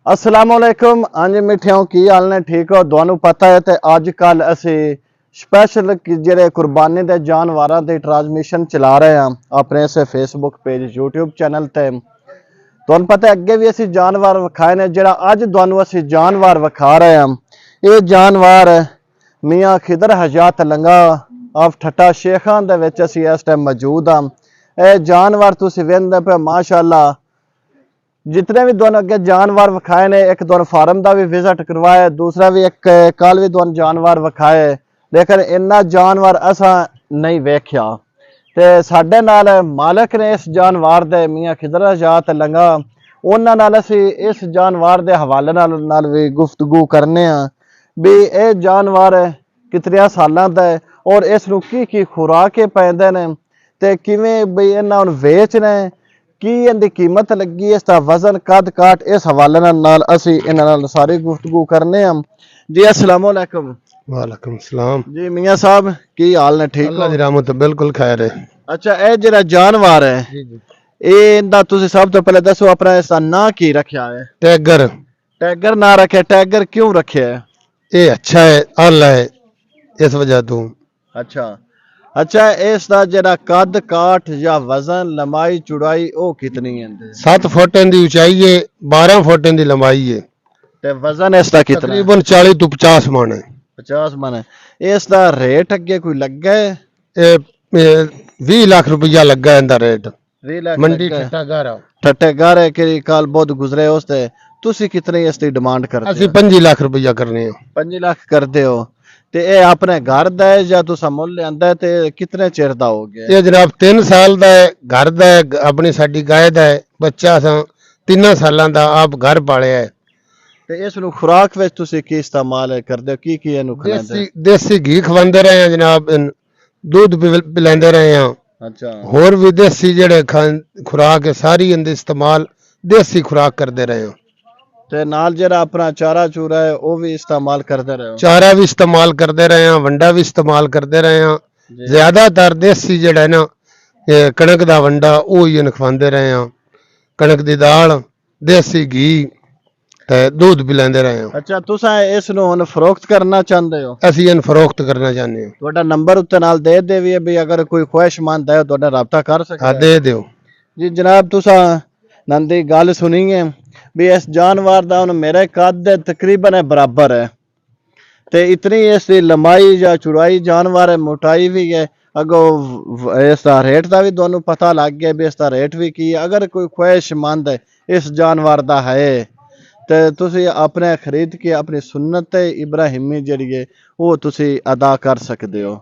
असलामुअलैकुम। अंज मिठियों की हाल ने ठीक हो? तुहानू पता है तो अजकल असी स्पैशल जेडे कुर्बानी के जानवरों की ट्रांसमिशन चला रहे हैं अपने इस फेसबुक पेज यूट्यूब चैनल ते। तुहानू पता है अगे भी असी जानवर विखाए ने, जेड़ा अज तुहानू असी जानवर विखा रहे हैं ये जानवर मियाँ खिदर हजात लंगा ऑफ ठट्टा शेखां दे विच असी इस टाइम मौजूद हाँ। यह जानवर तुसी वेंदे पे माशाअल्लाह जितने भी दोनों अगे जानवर विखाए ने, एक दोनों फार्म का भी विजिट करवाया, दूसरा भी एक कल भी दोनों जानवर विखाए, लेकिन इन्ना जानवर असा नहीं वेख्या। ते साडे नाल मालक ने इस जानवर दे मियाँ खिदर हजात लंगा, उन्हां नाल असी इस जानवर दे हवाले नाल भी गुफ्तगू करने आ भी ये जानवर कितने सालां दा है और इस नूं की खुराक पैंदे ने ते किवें बई इन्हां नूं वेचने की इनकी कीमत लगी, इसका वजन कद काट, इस हवाले नाल असी इन्हां नाल सारी गुफ्तगू करने हम जी। अस्सलाम वालेकुम। वालेकुम सलाम जी मियाँ साहब की हाल ने? ठीक अल्लाह हो? दी रहमत बिल्कुल खैर है। अच्छा, ये जेड़ा जानवर है ये इंदा तुसी सब तो पहले दसो अपना इसका नाम की रखा है? टैगर। टैगर ना रखे? टैगर क्यों रखे है? ये अच्छा है, आला है, इस वजह तो। अच्छा अच्छा, इसका जेड़ा कद काठ या वजन लंबाई चौड़ाई ओ कितनी है? 7 फुट की ऊंचाई है, 12 फुट की लंबाई है, ते वजन इसका कितना है? तकरीबन 40 तो 50 मन है। 50 मन है। इसका रेट अगे कोई लगा है? ये 20 लाख रुपया लगा है इनका रेट 20 लाख मंडी लगा है। ठट्टा गारा। ठट्टे गारे के काल बहुत गुजरे उसते, तुसी कितनी इसकी डिमांड करते असि हो? 25 लाख रुपया करने हैं। 5 लाख करते हो ते ये अपने घर दा है या तुसा मुल लियांदा है ते कितने चिर दा हो गया? ये जनाब 3 साल का है, घर का है, अपनी साडी गाय का है, बच्चा सा 3 सालों का आप घर पालिया है। ते इस नु खुराक विच तुसी की इस्तेमाल करदे हो? की इनु खिलांदे? देसी घी खवांदे रहे हैं जनाब, दूध पिलांदे रहे हैं। अच्छा होर भी देसी जेड़े खुराक है सारी इनके इस्तेमाल देसी खुराक करते रहे हैं। ते नाल जेड़ा अपना चारा चूरा है वो भी इस्तेमाल करदे रहे हो? चारा भी इस्तेमाल करते रहे हैं, वंडा भी इस्तेमाल करते रहे हैं। जी। ज्यादातर देसी जेड़ा है ना ये कणक दा वंडा वो ही खवांदे रहे हैं, कणक दी दाल, देसी घी ते दूध पिलांदे रहे हैं। अच्छा, तुसा इस नु हुन फरोख्त करना चाहते हो? असी इन फरोख्त करना चाहते हैं। ਤੁਹਾਡਾ ਨੰਬਰ ਉੱਤੇ ਨਾਲ ਦੇ ਦੇਵੀਏ ਵੀ ਅਗਰ ਕੋਈ ਖੁਆਇਸ਼ਮੰਦ ਹੈ ਤੁਹਾਡਾ ਰਾਬਤਾ ਕਰ ਸਕਦਾ हाँ ਹੈ। दे दो। ਜੀ ਜਨਾਬ, ਤੁਸੀਂ ਨੰਦੀ ਗੱਲ ਸੁਣੀਏ ਵੀ ਇਸ ਜਾਨਵਰ ਦਾ ਹੁਣ ਮੇਰੇ ਕੱਦ ਦੇ ਤਕਰੀਬਨ ਬਰਾਬਰ ਹੈ ਤੇ ਇਤਨੀ ਇਸ ਦੀ ਲੰਬਾਈ ਜਾਂ ਚੌੜਾਈ ਜਾਨਵਰ ਹੈ, ਮੋਟਾਈ ਵੀ ਹੈ। ਅਗੋ ਇਸ ਦਾ ਰੇਟ ਦਾ ਵੀ ਤੁਹਾਨੂੰ ਪਤਾ ਲੱਗ ਗਿਆ ਵੀ ਇਸ ਦਾ ਰੇਟ ਵੀ ਕੀ ਹੈ। ਅਗਰ ਕੋਈ ਖੁਆਇਸ਼ਮੰਦ ਇਸ ਜਾਨਵਰ ਦਾ ਹੈ ਤੇ ਤੁਸੀਂ ਆਪਣੇ ਖਰੀਦ ਕੇ ਆਪਣੀ ਸੁन्नत ਇਬਰਾਹਿਮੀ ਜਿਹੜੀ ਹੈ ਉਹ ਤੁਸੀਂ ਅਦਾ ਕਰ ਸਕਦੇ ਹੋ।